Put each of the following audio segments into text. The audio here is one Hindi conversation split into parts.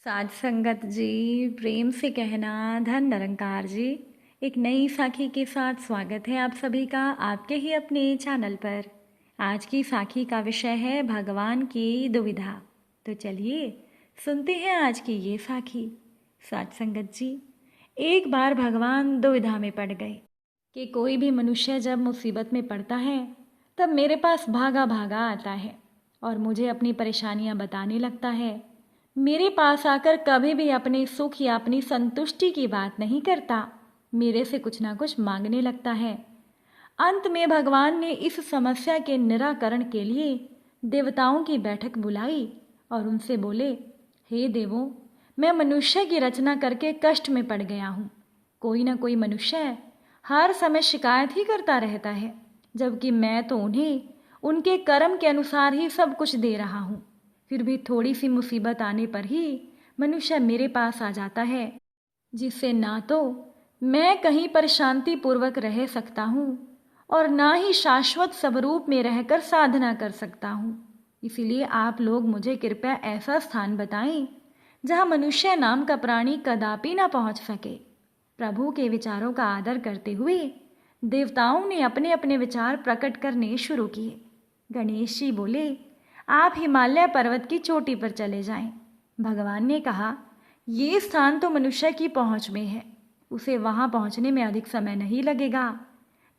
साध संगत जी, प्रेम से कहना धन निरंकार जी। एक नई साखी के साथ स्वागत है आप सभी का आपके ही अपने चैनल पर। आज की साखी का विषय है भगवान की दुविधा। तो चलिए सुनते हैं आज की ये साखी। साध संगत जी, एक बार भगवान दुविधा में पड़ गए कि कोई भी मनुष्य जब मुसीबत में पड़ता है तब मेरे पास भागा भागा आता है और मुझे अपनी परेशानियां बताने लगता है। मेरे पास आकर कभी भी अपने सुख या अपनी संतुष्टि की बात नहीं करता, मेरे से कुछ ना कुछ मांगने लगता है। अंत में भगवान ने इस समस्या के निराकरण के लिए देवताओं की बैठक बुलाई और उनसे बोले, हे देवों, मैं मनुष्य की रचना करके कष्ट में पड़ गया हूँ। कोई ना कोई मनुष्य हर समय शिकायत ही करता रहता है, जबकि मैं तो उन्हें उनके कर्म के अनुसार ही सब कुछ दे रहा हूँ। फिर भी थोड़ी सी मुसीबत आने पर ही मनुष्य मेरे पास आ जाता है, जिससे ना तो मैं कहीं पर शांतिपूर्वक रह सकता हूँ और ना ही शाश्वत स्वरूप में रहकर साधना कर सकता हूँ। इसीलिए आप लोग मुझे कृपया ऐसा स्थान बताएं जहाँ मनुष्य नाम का प्राणी कदापि ना पहुँच सके। प्रभु के विचारों का आदर करते हुए देवताओं ने अपने अपने विचार प्रकट करने शुरू किए। गणेश जी बोले, आप हिमालय पर्वत की चोटी पर चले जाएं। भगवान ने कहा, ये स्थान तो मनुष्य की पहुंच में है, उसे वहां पहुंचने में अधिक समय नहीं लगेगा।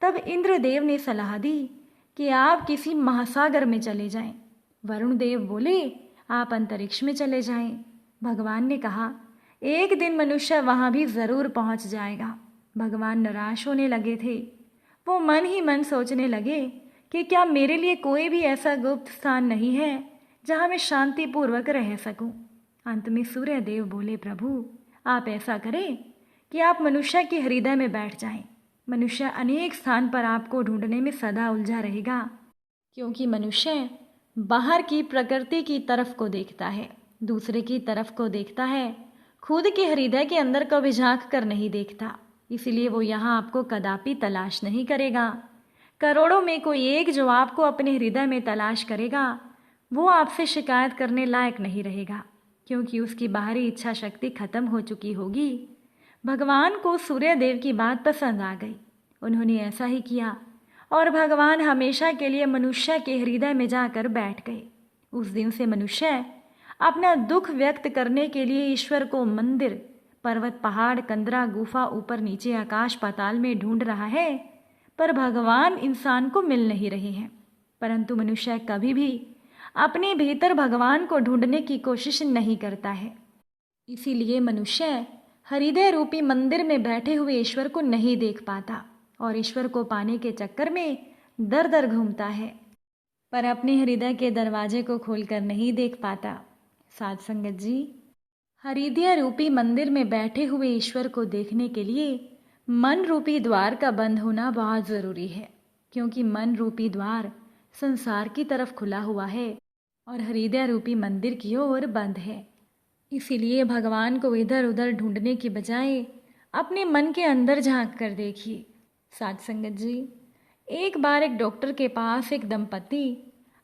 तब इंद्रदेव ने सलाह दी कि आप किसी महासागर में चले जाएं। वरुण देव बोले, आप अंतरिक्ष में चले जाएं। भगवान ने कहा, एक दिन मनुष्य वहां भी जरूर पहुंच जाएगा। भगवान निराश होने लगे थे। वो मन ही मन सोचने लगे कि क्या मेरे लिए कोई भी ऐसा गुप्त स्थान नहीं है जहाँ मैं शांतिपूर्वक रह सकूं। अंत में सूर्य देव बोले, प्रभु आप ऐसा करें कि आप मनुष्य के हृदय में बैठ जाएं। मनुष्य अनेक स्थान पर आपको ढूंढने में सदा उलझा रहेगा, क्योंकि मनुष्य बाहर की प्रकृति की तरफ को देखता है, दूसरे की तरफ को देखता है, खुद के हृदय के अंदर कभी झांक कर नहीं देखता। इसीलिए वो यहाँ आपको कदापि तलाश नहीं करेगा। करोड़ों में कोई एक जो आपको अपने हृदय में तलाश करेगा, वो आपसे शिकायत करने लायक नहीं रहेगा, क्योंकि उसकी बाहरी इच्छा शक्ति खत्म हो चुकी होगी। भगवान को सूर्यदेव की बात पसंद आ गई। उन्होंने ऐसा ही किया और भगवान हमेशा के लिए मनुष्य के हृदय में जाकर बैठ गए। उस दिन से मनुष्य अपना दुख व्यक्त करने के लिए ईश्वर को मंदिर, पर्वत, पहाड़, कंदरा, गुफा, ऊपर नीचे, आकाश पाताल में ढूंढ रहा है, पर भगवान इंसान को मिल नहीं रहे हैं। परंतु मनुष्य कभी भी अपने भीतर भगवान को ढूंढने की कोशिश नहीं करता है। इसीलिए मनुष्य हृदय रूपी मंदिर में बैठे हुए ईश्वर को नहीं देख पाता और ईश्वर को पाने के चक्कर में दर दर घूमता है, पर अपने हृदय के दरवाजे को खोलकर नहीं देख पाता। साध संगत जी, हृदय रूपी मंदिर में बैठे हुए ईश्वर को देखने के लिए मन रूपी द्वार का बंद होना बहुत ज़रूरी है, क्योंकि मन रूपी द्वार संसार की तरफ खुला हुआ है और हृदय रूपी मंदिर की ओर बंद है। इसीलिए भगवान को इधर उधर ढूंढने की बजाय अपने मन के अंदर झांक कर देखिए। साध संगत जी, एक बार एक डॉक्टर के पास एक दंपति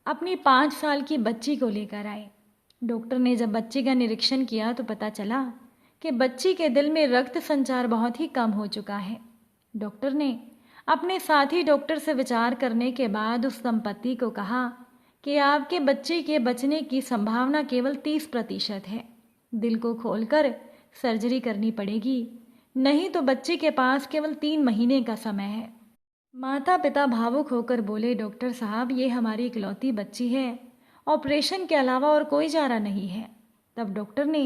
अपनी 5 साल की बच्ची को लेकर आए। डॉक्टर ने जब बच्ची का निरीक्षण किया तो पता चला कि बच्ची के दिल में रक्त संचार बहुत ही कम हो चुका है। डॉक्टर ने अपने साथी डॉक्टर से विचार करने के बाद उस दंपति को कहा कि आपके बच्चे के बचने की संभावना केवल 30% है। दिल को खोलकर सर्जरी करनी पड़ेगी, नहीं तो बच्चे के पास केवल 3 महीने का समय है। माता पिता भावुक होकर बोले, डॉक्टर साहब, ये हमारी इकलौती बच्ची है, ऑपरेशन के अलावा और कोई चारा नहीं है। तब डॉक्टर ने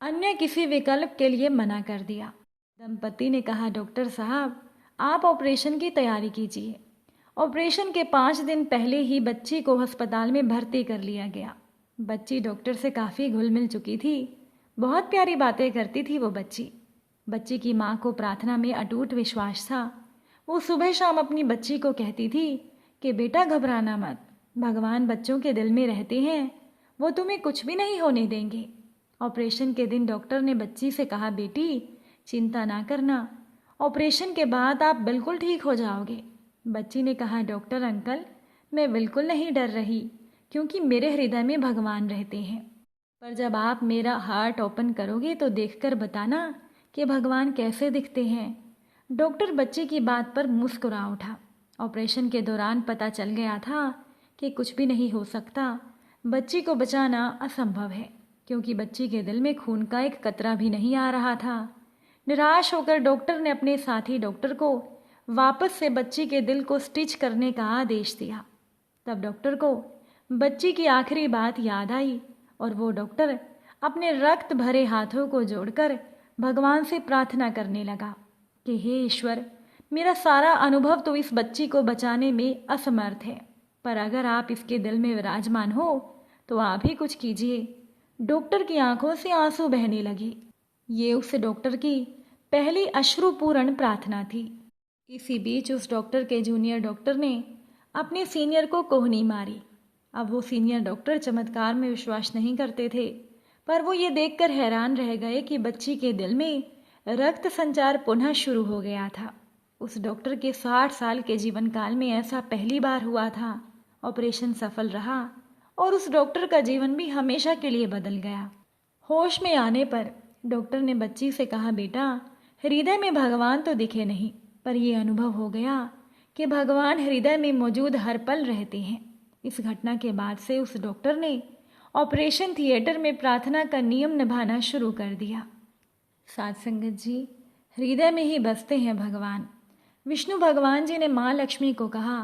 अन्य किसी विकल्प के लिए मना कर दिया। दंपति ने कहा, डॉक्टर साहब, आप ऑपरेशन की तैयारी कीजिए। ऑपरेशन के 5 दिन पहले ही बच्ची को अस्पताल में भर्ती कर लिया गया। बच्ची डॉक्टर से काफ़ी घुल मिल चुकी थी, बहुत प्यारी बातें करती थी वो बच्ची। बच्ची की माँ को प्रार्थना में अटूट विश्वास था। वो सुबह शाम अपनी बच्ची को कहती थी कि बेटा घबराना मत, भगवान बच्चों के दिल में रहते हैं, वो तुम्हें कुछ भी नहीं होने देंगे। ऑपरेशन के दिन डॉक्टर ने बच्ची से कहा, बेटी चिंता ना करना, ऑपरेशन के बाद आप बिल्कुल ठीक हो जाओगे। बच्ची ने कहा, डॉक्टर अंकल, मैं बिल्कुल नहीं डर रही, क्योंकि मेरे हृदय में भगवान रहते हैं। पर जब आप मेरा हार्ट ओपन करोगे तो देखकर बताना कि भगवान कैसे दिखते हैं। डॉक्टर बच्ची की बात पर मुस्कुरा उठा। ऑपरेशन के दौरान पता चल गया था कि कुछ भी नहीं हो सकता। बच्ची को बचाना असंभव है, क्योंकि बच्ची के दिल में खून का एक कतरा भी नहीं आ रहा था। निराश होकर डॉक्टर ने अपने साथी डॉक्टर को वापस से बच्ची के दिल को स्टिच करने का आदेश दिया। तब डॉक्टर को बच्ची की आखिरी बात याद आई और वो डॉक्टर अपने रक्त भरे हाथों को जोड़कर भगवान से प्रार्थना करने लगा कि हे ईश्वर, मेरा सारा अनुभव तो इस बच्ची को बचाने में असमर्थ है, पर अगर आप इसके दिल में विराजमान हो तो आप ही कुछ कीजिए। डॉक्टर की आंखों से आंसू बहने लगे। ये उस डॉक्टर की पहली अश्रुपूर्ण प्रार्थना थी। इसी बीच उस डॉक्टर के जूनियर डॉक्टर ने अपने सीनियर को कोहनी मारी। अब वो सीनियर डॉक्टर चमत्कार में विश्वास नहीं करते थे, पर वो ये देखकर हैरान रह गए कि बच्ची के दिल में रक्त संचार पुनः शुरू हो गया था। उस डॉक्टर के 60 साल के जीवन काल में ऐसा पहली बार हुआ था। ऑपरेशन सफल रहा और उस डॉक्टर का जीवन भी हमेशा के लिए बदल गया। होश में आने पर डॉक्टर ने बच्ची से कहा, बेटा, हृदय में भगवान तो दिखे नहीं, पर यह अनुभव हो गया कि भगवान हृदय में मौजूद हर पल रहते हैं। इस घटना के बाद से उस डॉक्टर ने ऑपरेशन थिएटर में प्रार्थना का नियम निभाना शुरू कर दिया। साध संगत जी, हृदय में ही बसते हैं भगवान। विष्णु भगवान जी ने माँ लक्ष्मी को कहा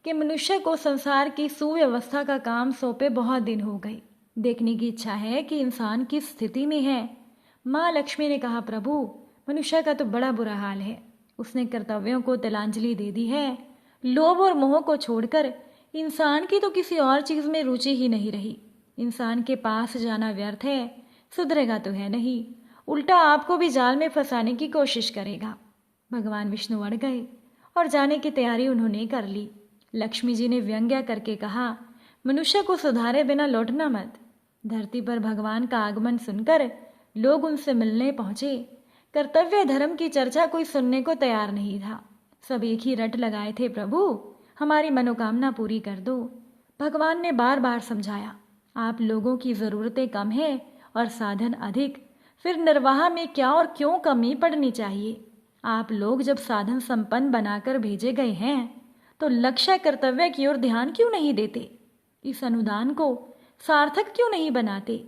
कि मनुष्य को संसार की सुव्यवस्था का काम सौंपे बहुत दिन हो गए, देखने की इच्छा है कि इंसान किस स्थिति में है। माँ लक्ष्मी ने कहा, प्रभु, मनुष्य का तो बड़ा बुरा हाल है। उसने कर्तव्यों को तिलांजलि दे दी है। लोभ और मोह को छोड़कर इंसान की तो किसी और चीज में रुचि ही नहीं रही। इंसान के पास जाना व्यर्थ है, सुधरेगा तो है नहीं, उल्टा आपको भी जाल में फंसाने की कोशिश करेगा। भगवान विष्णु अड़ गए और जाने की तैयारी उन्होंने कर ली। लक्ष्मी जी ने व्यंग्य करके कहा, मनुष्य को सुधारे बिना लौटना मत। धरती पर भगवान का आगमन सुनकर लोग उनसे मिलने पहुंचे। कर्तव्य धर्म की चर्चा कोई सुनने को तैयार नहीं था। सब एक ही रट लगाए थे, प्रभु, हमारी मनोकामना पूरी कर दो। भगवान ने बार बार समझाया, आप लोगों की ज़रूरतें कम है और साधन अधिक, फिर निर्वाह में क्या और क्यों कमी पड़नी चाहिए। आप लोग जब साधन संपन्न बनाकर भेजे गए हैं तो लक्ष्य कर्तव्य की ओर ध्यान क्यों नहीं देते? इस अनुदान को सार्थक क्यों नहीं बनाते?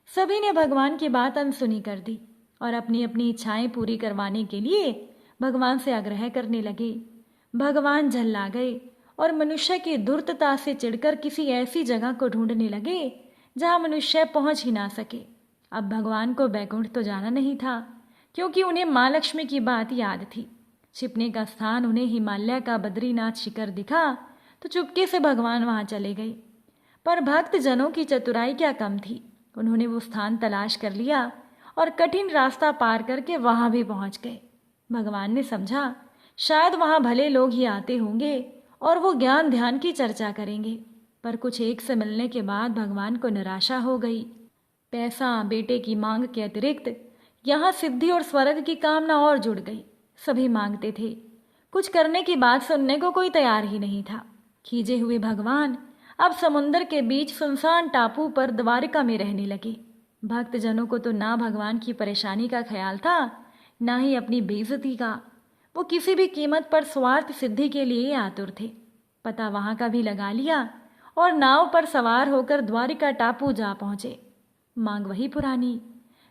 सभी ने भगवान की बात अनसुनी कर दी और अपनी अपनी इच्छाएं पूरी करवाने के लिए भगवान से आग्रह करने लगे। भगवान झल्ला गए और मनुष्य की धूर्तता से चिढ़कर किसी ऐसी जगह को ढूंढने लगे जहां मनुष्य पहुंच ही ना सके। अब भगवान को बैकुंठ तो जाना नहीं था, क्योंकि उन्हें माँ लक्ष्मी की बात याद थी। छिपने का स्थान उन्हें हिमालय का बद्रीनाथ शिखर दिखा तो चुपके से भगवान वहां चले गए। पर भक्त जनों की चतुराई क्या कम थी। उन्होंने वो स्थान तलाश कर लिया और कठिन रास्ता पार करके वहां भी पहुंच गए। भगवान ने समझा शायद वहां भले लोग ही आते होंगे और वो ज्ञान ध्यान की चर्चा करेंगे। पर कुछ एक से मिलने के बाद भगवान को निराशा हो गई। पैसा, बेटे की मांग के अतिरिक्त यहाँ सिद्धि और स्वर्ग की कामना और जुड़ गई। सभी मांगते थे, कुछ करने की बात सुनने को कोई तैयार ही नहीं था। खींचे हुए भगवान अब समुद्र के बीच सुनसान टापू पर द्वारिका में रहने लगे। भक्त जनों को तो ना भगवान की परेशानी का ख्याल था, ना ही अपनी बेइज्जती का। वो किसी भी कीमत पर स्वार्थ सिद्धि के लिए आतुर थे। पता वहां का भी लगा लिया और नाव पर सवार होकर द्वारिका टापू जा पहुंचे। मांग वही पुरानी।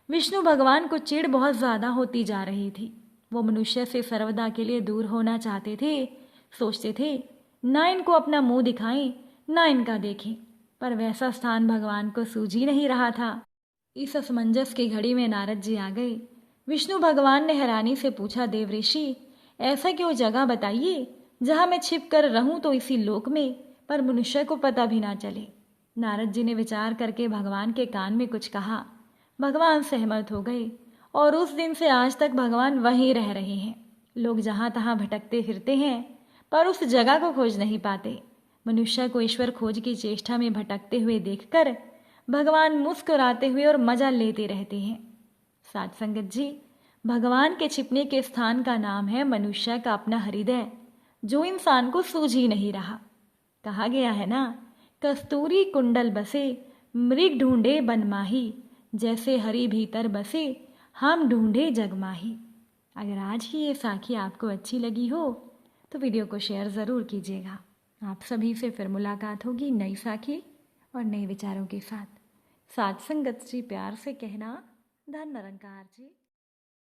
विष्णु भगवान को चिढ़ बहुत ज्यादा होती जा रही थी। वो मनुष्य से सर्वदा के लिए दूर होना चाहते थे। सोचते थे ना इनको अपना मुंह दिखाएं, ना इनका देखें। पर वैसा स्थान भगवान को सूझ ही नहीं रहा था। इस असमंजस की घड़ी में नारद जी आ गए। विष्णु भगवान ने हैरानी से पूछा, देव ऋषि, ऐसा क्यों जगह बताइए जहां मैं छिप कर रहूं तो इसी लोक में, पर मनुष्य को पता भी ना चले। नारद जी ने विचार करके भगवान के कान में कुछ कहा। भगवान सहमत हो गए और उस दिन से आज तक भगवान वहीं रह रहे हैं। लोग जहां तहां भटकते फिरते हैं पर उस जगह को खोज नहीं पाते। मनुष्य को ईश्वर खोज की चेष्टा में भटकते हुए देखकर भगवान मुस्कुराते हुए और मजा लेते रहते हैं। साध संगत जी, भगवान के छिपने के स्थान का नाम है मनुष्य का अपना हृदय, जो इंसान को सूझ ही नहीं रहा। कहा गया है ना, कस्तूरी कुंडल बसे मृग ढूंढे बन माही, जैसे हरि भीतर बसे हम ढूंढे जगमाही। अगर आज की ये साखी आपको अच्छी लगी हो तो वीडियो को शेयर ज़रूर कीजिएगा। आप सभी से फिर मुलाकात होगी नई साखी और नए विचारों के साथ। साथ संगत जी प्यार से कहना, धन निरंकार जी।